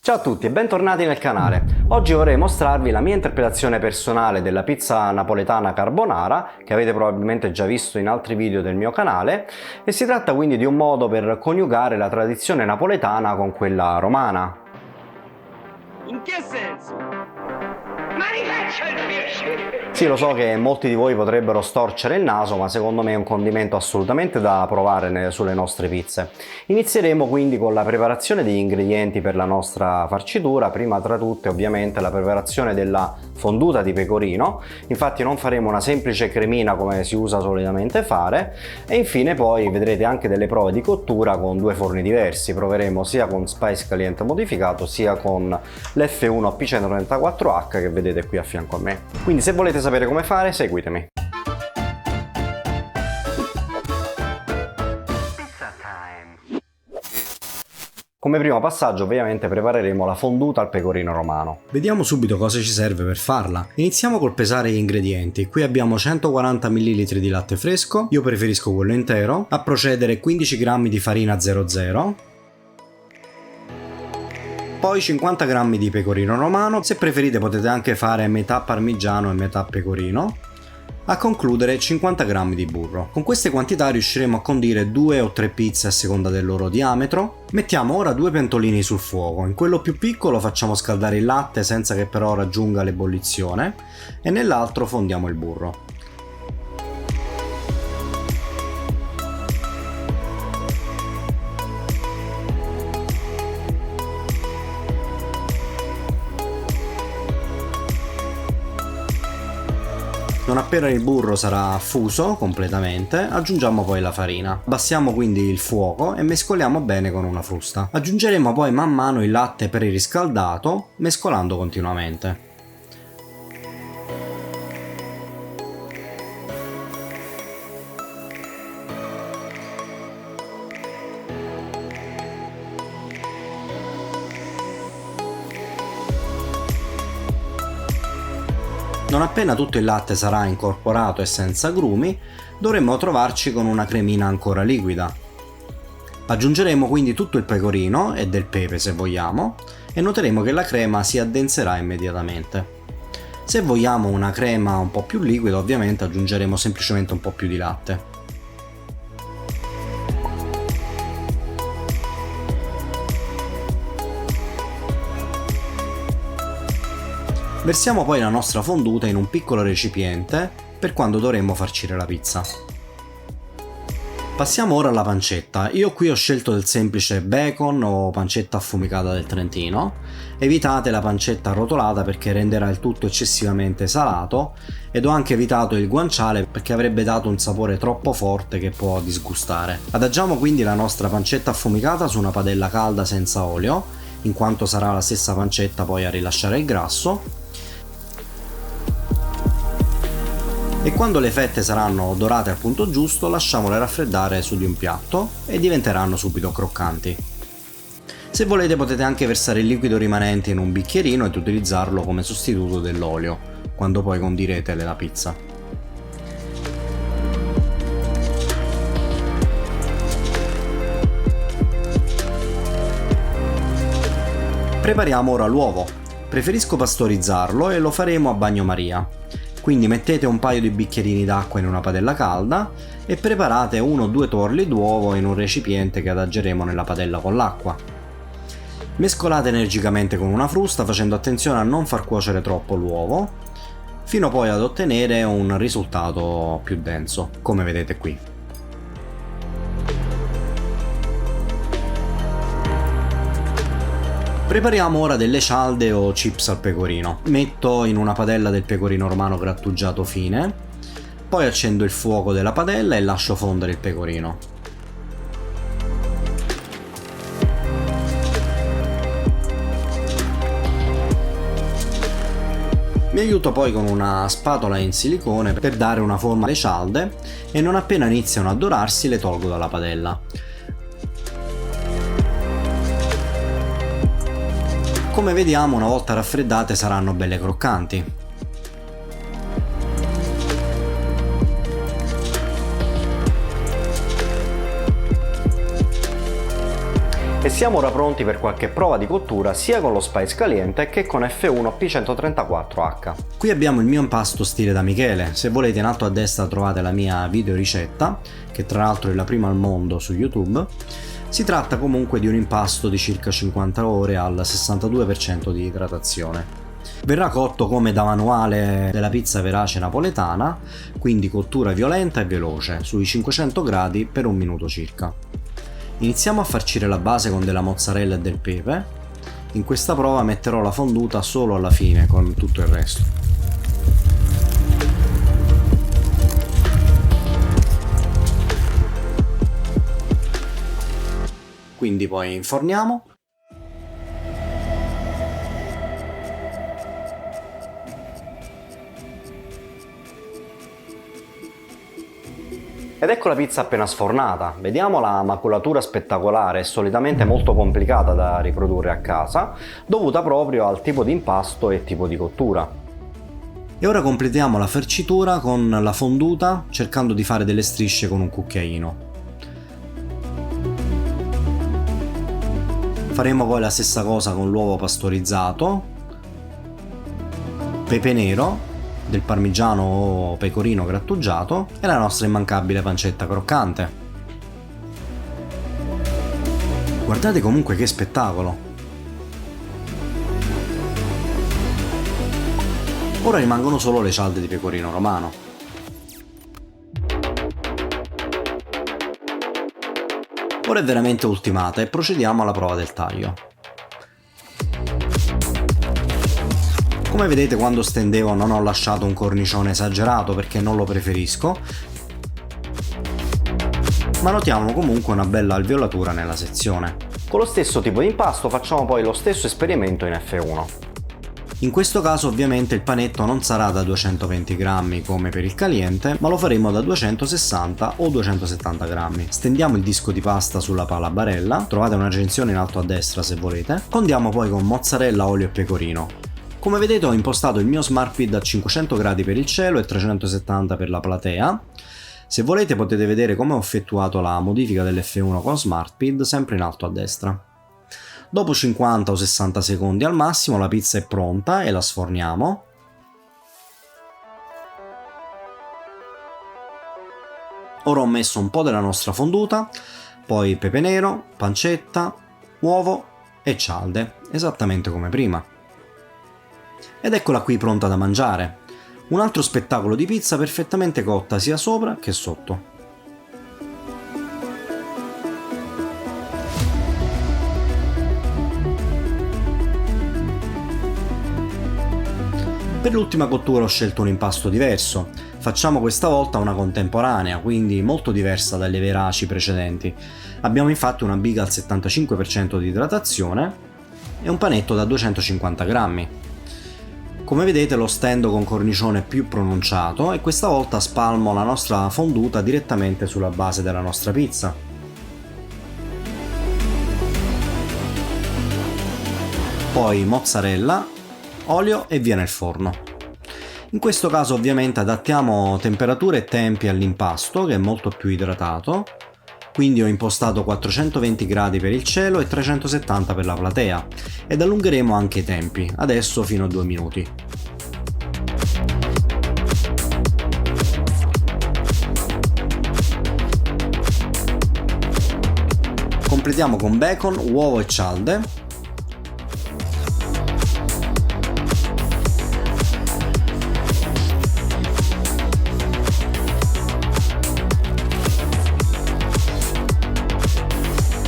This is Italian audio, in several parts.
Ciao a tutti e bentornati nel canale. Oggi vorrei mostrarvi la mia interpretazione personale della pizza napoletana carbonara, che avete probabilmente già visto in altri video del mio canale, e si tratta quindi di un modo per coniugare la tradizione napoletana con quella romana. In che senso? Ma rifaccia il piacere! Sì, lo so che molti di voi potrebbero storcere il naso, ma secondo me è un condimento assolutamente da provare sulle nostre pizze. Inizieremo quindi con la preparazione degli ingredienti per la nostra farcitura, prima tra tutte ovviamente la preparazione della fonduta di pecorino. Infatti non faremo una semplice cremina come si usa solitamente fare, e infine poi vedrete anche delle prove di cottura con due forni diversi. Proveremo sia con Spice Caliente modificato sia con l'F1 P134H che vedete qui a fianco a me. Quindi se volete sapere come fare, seguitemi. Come primo passaggio ovviamente prepareremo la fonduta al pecorino romano. Vediamo subito cosa ci serve per farla. Iniziamo col pesare gli ingredienti. Qui abbiamo 140 ml di latte fresco, io preferisco quello intero, a procedere 15 g di farina 00, poi 50 g di pecorino romano, se preferite potete anche fare metà parmigiano e metà pecorino, a concludere 50 g di burro. Con queste quantità riusciremo a condire 2 o 3 pizze a seconda del loro diametro. Mettiamo ora due pentolini sul fuoco. In quello più piccolo facciamo scaldare il latte senza che però raggiunga l'ebollizione, e nell'altro fondiamo il burro. Non appena il burro sarà fuso completamente, aggiungiamo poi la farina. Abbassiamo quindi il fuoco e mescoliamo bene con una frusta. Aggiungeremo poi man mano il latte preriscaldato, mescolando continuamente. Non appena tutto il latte sarà incorporato e senza grumi, dovremmo trovarci con una cremina ancora liquida. Aggiungeremo quindi tutto il pecorino e del pepe se vogliamo, e noteremo che la crema si addenserà immediatamente. Se vogliamo una crema un po' più liquida, ovviamente aggiungeremo semplicemente un po' più di latte. Versiamo poi la nostra fonduta in un piccolo recipiente per quando dovremo farcire la pizza. Passiamo ora alla pancetta. Io qui ho scelto del semplice bacon o pancetta affumicata del Trentino. Evitate la pancetta arrotolata perché renderà il tutto eccessivamente salato, ed ho anche evitato il guanciale perché avrebbe dato un sapore troppo forte che può disgustare. Adagiamo quindi la nostra pancetta affumicata su una padella calda senza olio, in quanto sarà la stessa pancetta poi a rilasciare il grasso. E quando le fette saranno dorate al punto giusto, lasciamole raffreddare su di un piatto e diventeranno subito croccanti. Se volete potete anche versare il liquido rimanente in un bicchierino ed utilizzarlo come sostituto dell'olio, quando poi condirete la pizza. Prepariamo ora l'uovo. Preferisco pastorizzarlo e lo faremo a bagnomaria. Quindi mettete un paio di bicchierini d'acqua in una padella calda e preparate 1 o 2 torli d'uovo in un recipiente che adageremo nella padella con l'acqua. Mescolate energicamente con una frusta, facendo attenzione a non far cuocere troppo l'uovo, fino poi ad ottenere un risultato più denso, come vedete qui. Prepariamo ora delle cialde o chips al pecorino. Metto in una padella del pecorino romano grattugiato fine, poi accendo il fuoco della padella e lascio fondere il pecorino. Mi aiuto poi con una spatola in silicone per dare una forma alle cialde, e non appena iniziano a dorarsi le tolgo dalla padella. Come vediamo, una volta raffreddate saranno belle croccanti. E siamo ora pronti per qualche prova di cottura sia con lo Spice Caliente che con F1 P134H. Qui abbiamo il mio impasto stile da Michele. Se volete, in alto a destra trovate la mia video ricetta, che tra l'altro è la prima al mondo su YouTube. Si tratta comunque di un impasto di circa 50 ore al 62% di idratazione. Verrà cotto come da manuale della pizza verace napoletana, quindi cottura violenta e veloce, sui 500 gradi per un minuto circa. Iniziamo a farcire la base con della mozzarella e del pepe. In questa prova metterò la fonduta solo alla fine con tutto il resto. Quindi poi inforniamo. Ed ecco la pizza appena sfornata. Vediamo la maculatura spettacolare e solitamente molto complicata da riprodurre a casa, dovuta proprio al tipo di impasto e tipo di cottura. E ora completiamo la farcitura con la fonduta, cercando di fare delle strisce con un cucchiaino. Faremo poi la stessa cosa con l'uovo pastorizzato, pepe nero, del parmigiano o pecorino grattugiato e la nostra immancabile pancetta croccante. Guardate comunque che spettacolo! Ora rimangono solo le cialde di pecorino romano. Ora è veramente ultimata e procediamo alla prova del taglio. Come vedete, quando stendevo non ho lasciato un cornicione esagerato perché non lo preferisco, ma notiamo comunque una bella alveolatura nella sezione. Con lo stesso tipo di impasto facciamo poi lo stesso esperimento in F1. In questo caso ovviamente il panetto non sarà da 220 grammi come per il caliente, ma lo faremo da 260 o 270 grammi. Stendiamo il disco di pasta sulla pala barella, trovate una recensione in alto a destra se volete. Condiamo poi con mozzarella, olio e pecorino. Come vedete ho impostato il mio SmartPid a 500 gradi per il cielo e 370 per la platea. Se volete potete vedere come ho effettuato la modifica dell'F1 con SmartPid sempre in alto a destra. Dopo 50 o 60 secondi al massimo la pizza è pronta e la sforniamo. Ora ho messo un po' della nostra fonduta, poi pepe nero, pancetta, uovo e cialde, esattamente come prima. Ed eccola qui pronta da mangiare. Un altro spettacolo di pizza perfettamente cotta sia sopra che sotto. Per l'ultima cottura ho scelto un impasto diverso. Facciamo questa volta una contemporanea, quindi molto diversa dalle veraci precedenti. Abbiamo infatti una biga al 75% di idratazione e un panetto da 250 grammi. Come vedete lo stendo con cornicione più pronunciato e questa volta spalmo la nostra fonduta direttamente sulla base della nostra pizza. Poi mozzarella, olio e via nel forno. In questo caso ovviamente adattiamo temperatura e tempi all'impasto che è molto più idratato. Quindi ho impostato 420 gradi per il cielo e 370 per la platea ed allungheremo anche i tempi, adesso fino a 2 minuti. Completiamo con bacon, uovo e cialde.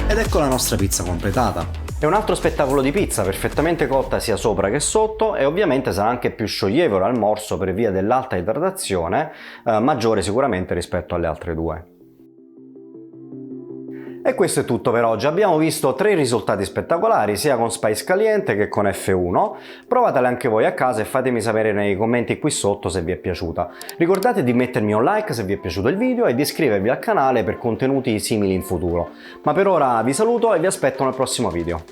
Ed ecco la nostra pizza completata. È un altro spettacolo di pizza perfettamente cotta sia sopra che sotto e ovviamente sarà anche più scioglievole al morso per via dell'alta idratazione, maggiore sicuramente rispetto alle altre due. E questo è tutto per oggi. Abbiamo visto 3 risultati spettacolari sia con Spice Caliente che con F1. Provatele anche voi a casa e fatemi sapere nei commenti qui sotto se vi è piaciuta. Ricordate di mettermi un like se vi è piaciuto il video e di iscrivervi al canale per contenuti simili in futuro. Ma per ora vi saluto e vi aspetto nel prossimo video.